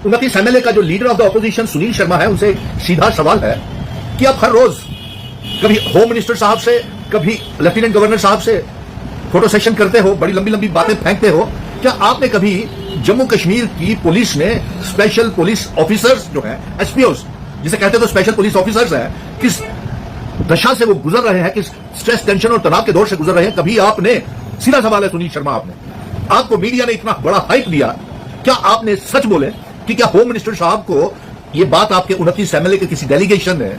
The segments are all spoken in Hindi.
29 एमएलए का जो leader of the opposition Sunil Sharma है, उनसे सीधा सवाल है कि आप हर रोज कभी होम मिनिस्टर साहब से, कभी लेफ्टिनेंट गवर्नर साहब से फोटो सेशन करते हो, बड़ी लंबी लंबी बातें फेंकते हो। क्या आपने कभी जम्मू कश्मीर की पुलिस ने स्पेशल पुलिस ऑफिसर्स जो है, एसपीओस जिसे कहते तो स्पेशल पुलिस ऑफिसर्स है, किस दशा से वो गुजर रहे हैं, किस स्ट्रेस, टेंशन और तनाव के दौर से गुजर रहे हैं, कभी आपने, सीधा सवाल है सुनील शर्मा, आपको मीडिया ने इतना बड़ा हाइप दिया, क्या आपने सच बोले कि क्या होम मिनिस्टर साहब को ये बात, आपके 29 एमएलए के किसी डेलीगेशन ने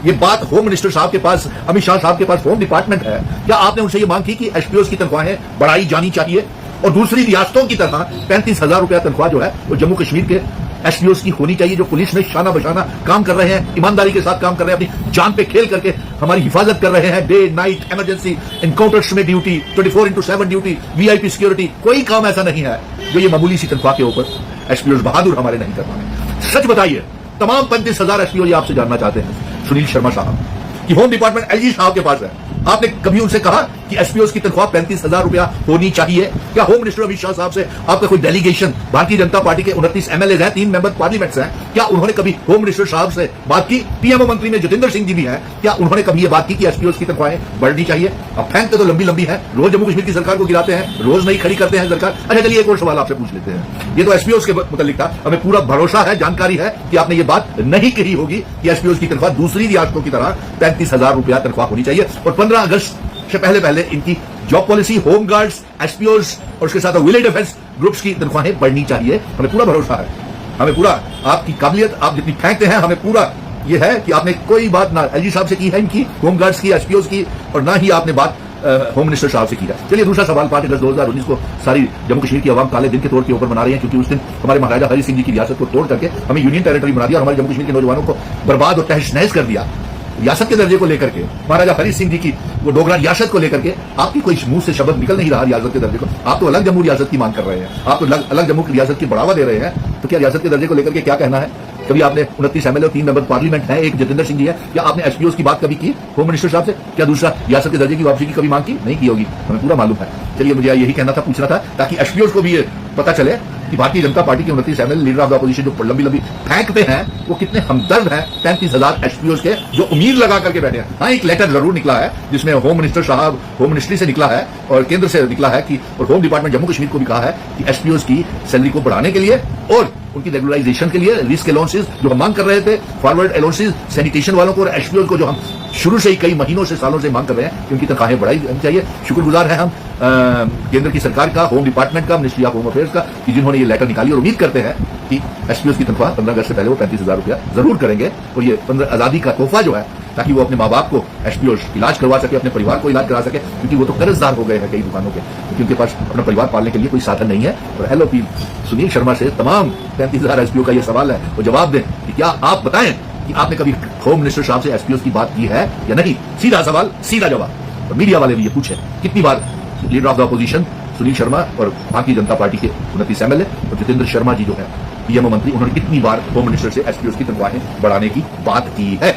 ये बात होम मिनिस्टर साहब के पास, अमित शाह साहब के पास होम डिपार्टमेंट है, क्या आपने उनसे ये मांग की कि एसपीओस की तनख्वाहें बढ़ाई जानी चाहिए और दूसरी रियासतों की तरह 35,000 रुपया तनख्वाह जो है वो जम्मू कश्मीर के एसपीओस की होनी चाहिए, जो पुलिस में शाना बशाना काम कर रहे हैं, ईमानदारी के साथ काम कर रहे हैं, अपनी जान पे खेल करके हमारी हिफाजत कर रहे हैं, डे नाइट इमरजेंसी एनकाउंटर्स में ड्यूटी, 24/7 ड्यूटी, वीआईपी सिक्योरिटी, कोई काम ऐसा नहीं है जो ये मामूली सी तनख्वाह के ऊपर एसपीओस बहादुर हमारे नहीं कर पाए। सच बताइए, तमाम 35,000 एसपीओ ये आपसे जानना चाहते हैं सुनील शर्मा साहब कि होम डिपार्टमेंट एलजी साहब के पास है, आपने कभी उनसे कहा कि एसपीओस की तनख्वाह 35,000 रुपया होनी चाहिए? क्या होम मिनिस्टर अमित शाह साहब से आपका कोई डेलीगेशन, भारतीय जनता पार्टी के 29 एमएलए हैं, 3 मेंबर पार्लियामेंट हैं, क्या उन्होंने कभी होम मिनिस्टर साहब से बात की? पीएमओ मंत्री में जितेंद्र सिंह जी भी हैं, क्या उन्होंने कभी ये बात की कि एसपीओस की तनख्वाहें बढ़नी चाहिए? अब फेंकते तो लंबी लंबी है, रोज जम्मू कश्मीर की सरकार को गिराते हैं, रोज नहीं खड़ी करते हैं सरकार। अच्छा चलिए एक और सवाल आपसे पूछ लेते हैं, ये तो एसपीओस के मुतालिक था, हमें पूरा भरोसा है, जानकारी है कि आपने ये बात नहीं कही होगी कि एसपीओस की तनख्वाह दूसरी रियासतों की तरह 35,000 रुपया तनख्वाह होनी चाहिए और 15 अगस्त से पहले पहले इनकी जॉब पॉलिसी, होम गार्ड्स, एसपीओस और उसके साथ विलेज डिफेंस ग्रुप्स की तनख्वाहें बढ़नी चाहिए। हमें पूरा भरोसा है, हमें पूरा आपकी काबिलियत, आप जितनी फेंकते हैं, हमें पूरा ये है कि आपने कोई बात ना एलजी साहब से की है इनकी, होम गार्ड्स की, एसपीओस की, और ना ही आपने बात होम मिनिस्टर साहब से की है। चलिए दूसरा सवाल, 5 अगस्त 2019 को सारी जम्मू कश्मीर की आवाम काले दिन के तौर के ऊपर मना रही है, क्योंकि उस दिन हमारे महाराजा हरि सिंह जी की रियासत को तोड़ करके हमें यूनियन टेरिटरी बना दिया और हमारे जम्मू कश्मीर के नौजवानों को बर्बाद और तहस नहस कर दिया। रियासत के दर्जे को लेकर के, महाराजा हरि सिंह जी की वो डोगरा रियासत को लेकर के आपकी कोई मुंह से शब्द निकल नहीं रहा रियासत के दर्जे को। आप तो अलग जम्मू रियासत की मांग कर रहे हैं, आप तो अलग जम्मू की रियासत की बढ़ावा दे रहे हैं, तो क्या रियासत के दर्जे को लेकर के क्या कहना है? कभी आपने 29 एमएलए और 3 मेंबर पार्लियामेंट है, एक जितेंद्र सिंह जी है, क्या आपने एसपीओस की बात कभी की होम मिनिस्टर साहब से? क्या दूसरा रियासत के दर्जे की वापसी की कभी मांग की? नहीं की होगी, हमें पूरा मालूम है। चलिए मुझे यही कहना था, पूछना था, ताकि एसपीओस को भी ये पता चले कि भारतीय जनता पार्टी के 29 MLA, leader of the opposition, जो लंबी लंबी फेंकते हैं, वो कितने हमदर्द हैं 35,000 एसपीओस के जो उम्मीद लगा करके बैठे हैं। हाँ, एक लेटर जरूर निकला है जिसमें होम मिनिस्टर साहब, होम मिनिस्ट्री से निकला है और केंद्र से निकला है कि, और होम डिपार्टमेंट जम्मू कश्मीर को भी कहा है कि एसपीओस की सैलरी को बढ़ाने के लिए और उनकी रेगुलराइजेशन के लिए रिस्क अलाउंसेस जो हम मांग कर रहे थे, फॉरवर्ड अलाउंसेस सैनिटेशन वालों को और एसपीओ को जो हम शुरू से ही कई महीनों से, सालों से मांग कर रहे हैं कि उनकी तनख्वाहें बढ़ाई जानी चाहिए। शुक्रगुजार हैं हम केंद्र की सरकार का, होम डिपार्टमेंट का, मिनिस्ट्री ऑफ होम अफेयर्स का, कि जिन्होंने ये लेटर निकाली और उम्मीद करते हैं कि एसपीओ की तनख्वाह 15 अगस्त से पहले वो 35,000 रुपया जरूर करेंगे और ये 15 आजादी का तोहफा जो है, ताकि वो अपने माँ बाप को एसपीओ इलाज करवा सके, अपने परिवार को इलाज करा सके, क्योंकि वो तो कर्जदार हो गए हैं कई दुकानों के, क्योंकि उनके पास अपना परिवार पालने के लिए कोई साधन नहीं है। और हेलो पील सुनील शर्मा से तमाम 35,000 एसपीओ का ये सवाल है, वो जवाब दें कि क्या आप बताएं कि आपने कभी होम मिनिस्टर साहब से एसपीओ की बात की है या नहीं? सीधा सवाल, सीधा जवाब। और मीडिया वाले भी ये पूछे कितनी बार leader of the opposition Sunil Sharma और भारतीय जनता पार्टी के 29 एमएलए और जितेंद्र शर्मा जी जो है पीएमओ मंत्री, उन्होंने कितनी बार होम मिनिस्टर से एसपीओ की तनख्वाहें बढ़ाने की बात की है?